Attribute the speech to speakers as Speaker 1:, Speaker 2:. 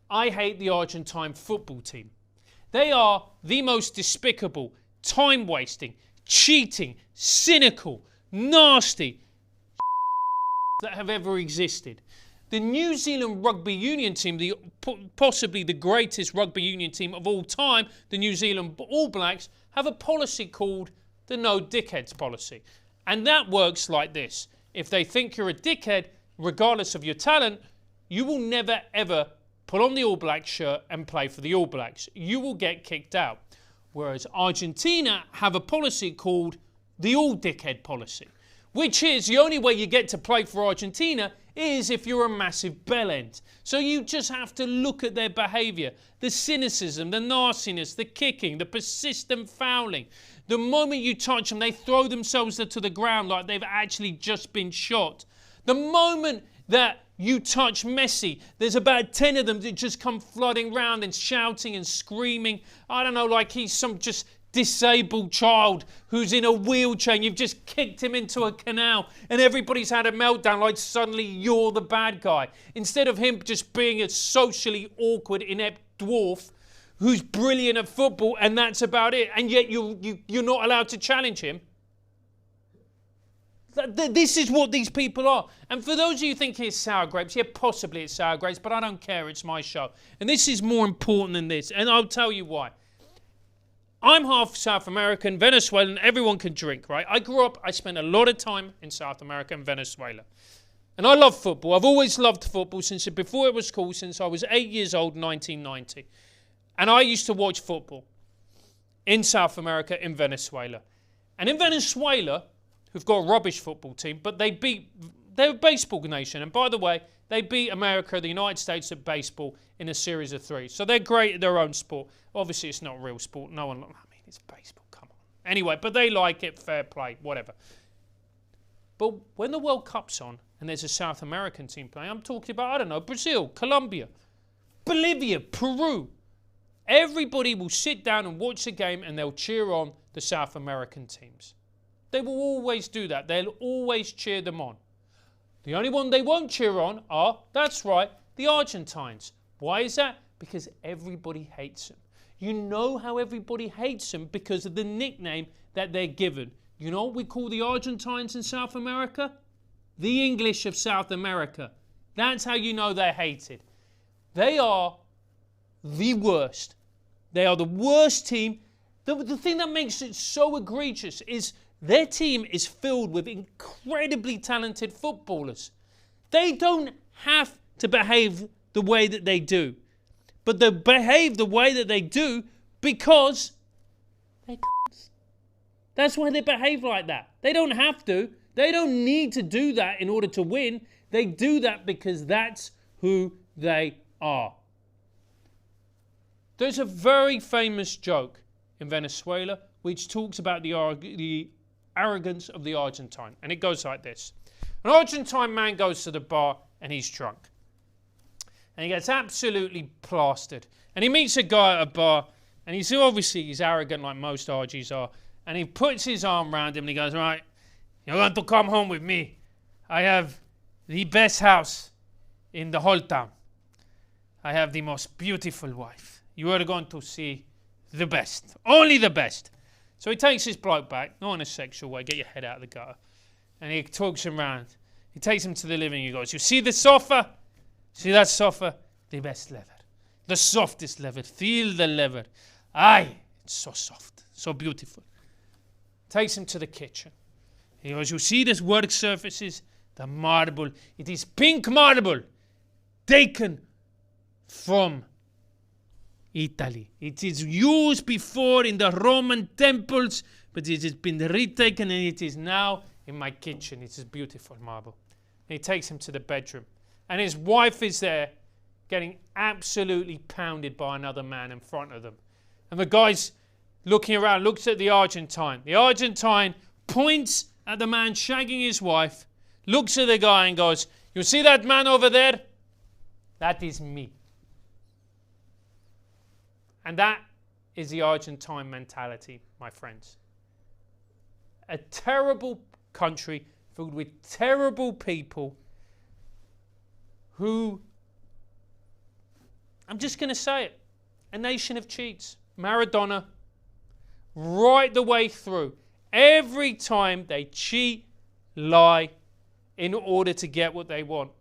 Speaker 1: I hate the Argentine football team. They are the most despicable, time-wasting, cheating, cynical, nasty that have ever existed. The New Zealand rugby union team, possibly the greatest rugby union team of all time, the New Zealand All Blacks, have a policy called the no dickheads policy. And that works like this. If they think you're a dickhead, regardless of your talent, you will never ever put on the All Blacks shirt and play for the All Blacks. You will get kicked out. Whereas Argentina have a policy called the all dickhead policy, which is the only way you get to play for Argentina is if you're a massive bellend. So you just have to look at their behaviour, the cynicism, the nastiness, the kicking, the persistent fouling. The moment you touch them, they throw themselves to the ground like they've actually just been shot. The moment that you touch Messi, there's about 10 of them that just come flooding round and shouting and screaming. I don't know, like he's some just disabled child who's in a wheelchair and you've just kicked him into a canal and everybody's had a meltdown like suddenly you're the bad guy. Instead of him just being a socially awkward, inept dwarf who's brilliant at football and that's about it, and yet you're not allowed to challenge him. This is what these people are. And for those of you thinking it's sour grapes, yeah, possibly it's sour grapes, but I don't care, it's my show. And this is more important than this, and I'll tell you why. I'm half South American, Venezuelan, everyone can drink, right? I grew up, I spent a lot of time in South America and Venezuela. And I love football. I've always loved football before it was cool, since I was 8 years old, 1990. And I used to watch football in South America, in Venezuela. And in Venezuela, who've got a rubbish football team, but they're a baseball nation. And by the way, they beat America, the United States at baseball in a series of 3. So they're great at their own sport. Obviously, it's not real sport. No one, I mean, it's baseball, come on. Anyway, but they like it, fair play, whatever. But when the World Cup's on and there's a South American team playing, I'm talking about, I don't know, Brazil, Colombia, Bolivia, Peru. Everybody will sit down and watch the game and they'll cheer on the South American teams. They will always do that. They'll always cheer them on. The only one they won't cheer on are, that's right, the Argentines. Why is that? Because everybody hates them. You know how everybody hates them because of the nickname that they're given. You know what we call the Argentines in South America? The English of South America. That's how you know they're hated. They are the worst. They are the worst team. The thing that makes it so egregious is their team is filled with incredibly talented footballers. They don't have to behave the way that they do. But they behave the way that they do because they're cunts. That's why they behave like that. They don't have to. They don't need to do that in order to win. They do that because that's who they are. There's a very famous joke in Venezuela which talks about the arrogance of the Argentine. And it goes like this. An Argentine man goes to the bar and he's drunk. And he gets absolutely plastered. And he meets a guy at a bar and he's arrogant like most Argies are. And he puts his arm around him and he goes, right, you're going to come home with me. I have the best house in the whole town. I have the most beautiful wife. You are going to see the best. Only the best. So he takes his bloke back, not in a sexual way, get your head out of the gutter. And he talks him round. He takes him to the living room. He goes, you see the sofa? See that sofa? The best leather. The softest leather. Feel the leather. Aye, it's so soft, so beautiful. Takes him to the kitchen. He goes, you see this work surfaces? The marble. It is pink marble. Taken from Italy. It is used before in the Roman temples, but it has been retaken and it is now in my kitchen. It is beautiful marble. And he takes him to the bedroom. And his wife is there getting absolutely pounded by another man in front of them. And the guy's looking around, looks at the Argentine. The Argentine points at the man shagging his wife, looks at the guy and goes, you see that man over there? That is me. And that is the Argentine mentality, my friends. A terrible country filled with terrible people who I'm just going to say it. A nation of cheats. Maradona, right the way through. Every time they cheat, lie, in order to get what they want.